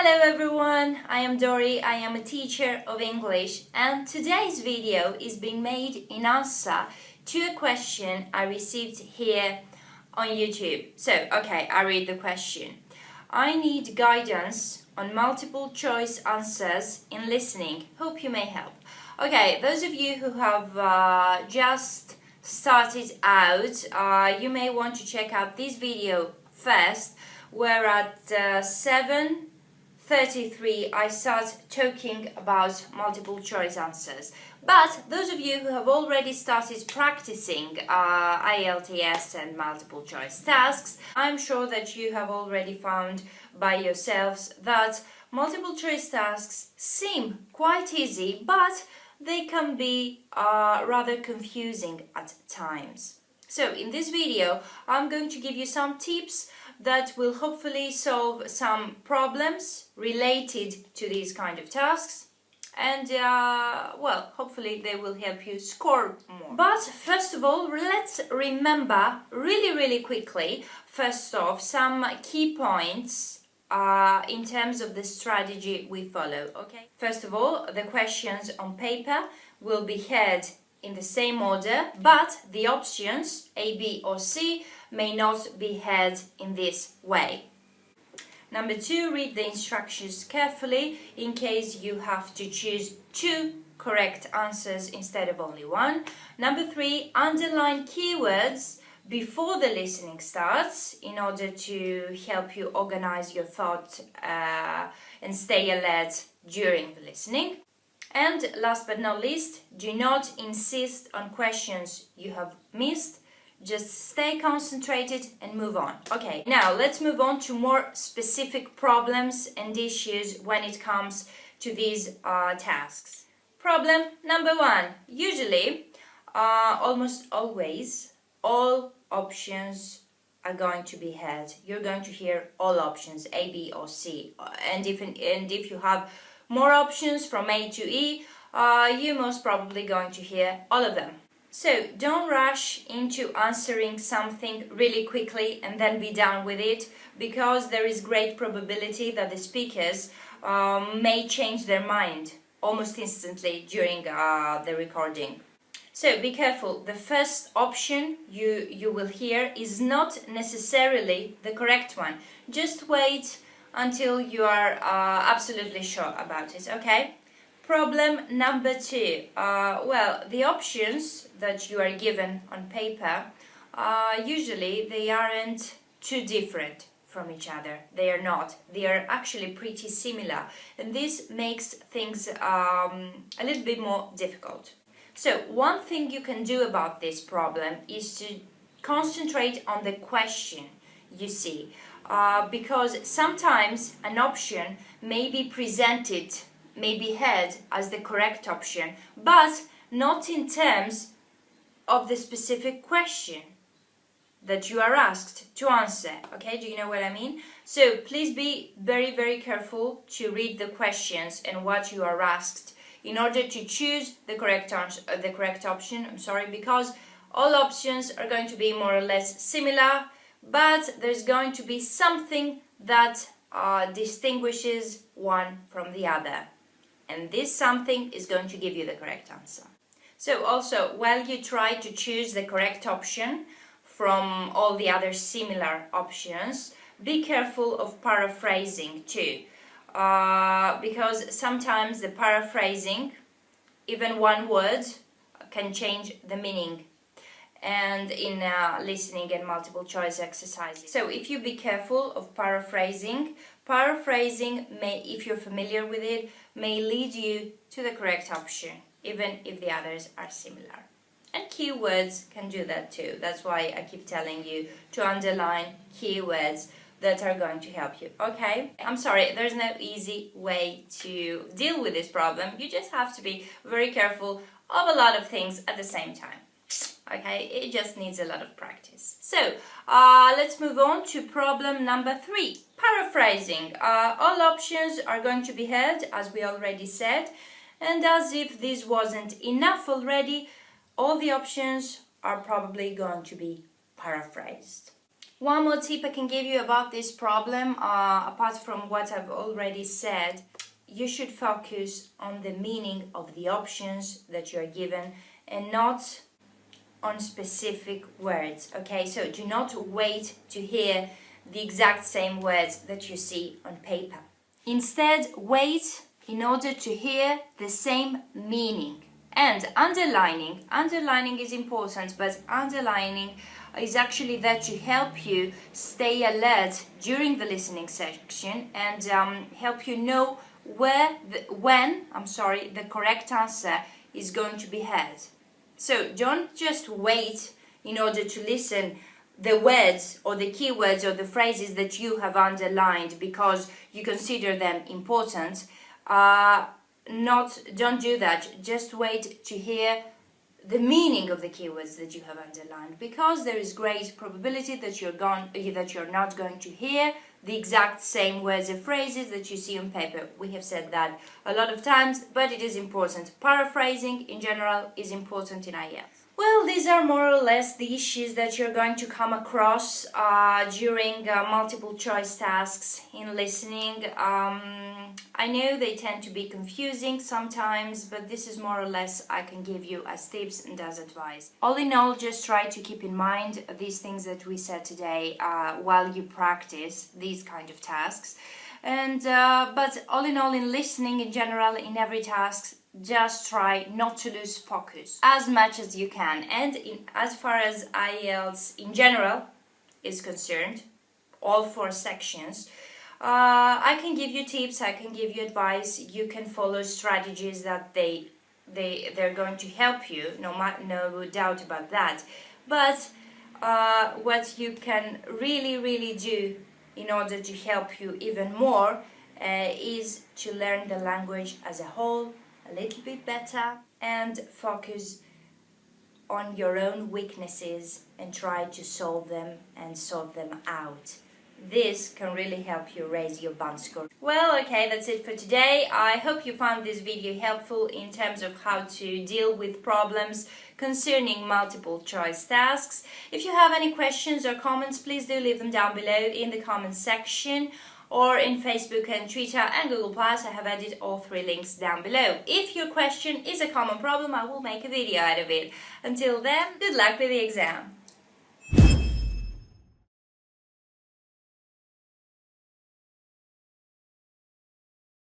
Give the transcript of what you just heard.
Hello everyone, I am Dori, I am a teacher of English and today's video is being made in answer to a question I received here on YouTube. So, okay, I read the question. I need guidance on multiple choice answers in listening. Hope you may help. Okay, those of you who have just started out, you may want to check out this video first, where at 7:33 I start talking about multiple choice answers. But those of you who have already started practicing IELTS and multiple choice tasks, I'm sure that you have already found by yourselves that multiple choice tasks seem quite easy, but they can be rather confusing at times. So in this video, I'm going to give you some tips that will hopefully solve some problems related to these kind of tasks. And, well, hopefully they will help you score more. But first of all, let's remember really quickly, first off, some key points in terms of the strategy we follow, okay? First of all, the questions on paper will be heard in the same order, but the options A, B or C may not be heard in this way. Number 2, read the instructions carefully in case you have to choose 2 correct answers instead of only 1. Number 3, underline keywords before the listening starts in order to help you organize your thought and stay alert during the listening. And last but not least, do not insist on questions you have missed. Just stay concentrated and move on. Okay, now let's move on to more specific problems and issues when it comes to these tasks. Problem number 1. Usually, almost always, all options are going to be heard. You're going to hear all options, A, B or C. And if you have more options from A to E, you're most probably going to hear all of them. So don't rush into answering something really quickly and then be done with it, because there is great probability that the speakers may change their mind almost instantly during the recording. So be careful. The first option you will hear is not necessarily the correct one. Just wait until you are absolutely sure about it, okay? Problem number 2. Well, the options that you are given on paper, usually they aren't too different from each other. They are not. They are actually pretty similar. And this makes things a little bit more difficult. So one thing you can do about this problem is to concentrate on the question you see. Because sometimes an option may be presented, may be heard as the correct option, but not in terms of the specific question that you are asked to answer. Okay, do you know what I mean? So please be very careful to read the questions and what you are asked in order to choose the correct answer, the correct option. Because all options are going to be more or less similar, but there's going to be something that distinguishes one from the other. And this something is going to give you the correct answer. So also, while you try to choose the correct option from all the other similar options, be careful of paraphrasing too. Because sometimes the paraphrasing, even one word, can change the meaning. And in listening and multiple choice exercises. So if you be careful of paraphrasing may, if you're familiar with it, may lead you to the correct option, even if the others are similar. And keywords can do that too. That's why I keep telling you to underline keywords that are going to help you, okay? I'm sorry, there's no easy way to deal with this problem. You just have to be very careful of a lot of things at the same time. Okay, it just needs a lot of practice. So, let's move on to problem number 3. Paraphrasing. All options are going to be heard, as we already said. And as if this wasn't enough already, all the options are probably going to be paraphrased. One more tip I can give you about this problem, apart from what I've already said, you should focus on the meaning of the options that you are given and not on specific words, okay? So do not wait to hear the exact same words that you see on paper. Instead, wait in order to hear the same meaning. And underlining is important, but underlining is actually there to help you stay alert during the listening section and help you know when the correct answer is going to be heard. So don't just wait in order to listen the words or the keywords or the phrases that you have underlined because you consider them important. Don't do that. Just wait to hear the meaning of the keywords that you have underlined, because there is great probability that you're not going to hear the exact same words and phrases that you see on paper. We have said that a lot of times, but it is important. Paraphrasing in general is important in IELTS. Well, these are more or less the issues that you're going to come across during multiple choice tasks in listening. I know they tend to be confusing sometimes, but this is more or less I can give you as tips and as advice. All in all, just try to keep in mind these things that we said today while you practice these kind of tasks. And but all in all, in listening in general, in every task, just try not to lose focus as much as you can. And as far as IELTS in general is concerned, all 4 sections, I can give you tips, I can give you advice. You can follow strategies that they're going to help you, no doubt about that. But what you can really do in order to help you even more is to learn the language as a whole a little bit better and focus on your own weaknesses and try to solve them and sort them out. This can really help you raise your band score. Well, okay, that's it for today. I hope you found this video helpful in terms of how to deal with problems concerning multiple choice tasks. If you have any questions or comments, please do leave them down below in the comments section, or in Facebook and Twitter and Google+. I have added all 3 links down below. If your question is a common problem, I will make a video out of it. Until then, good luck with the exam.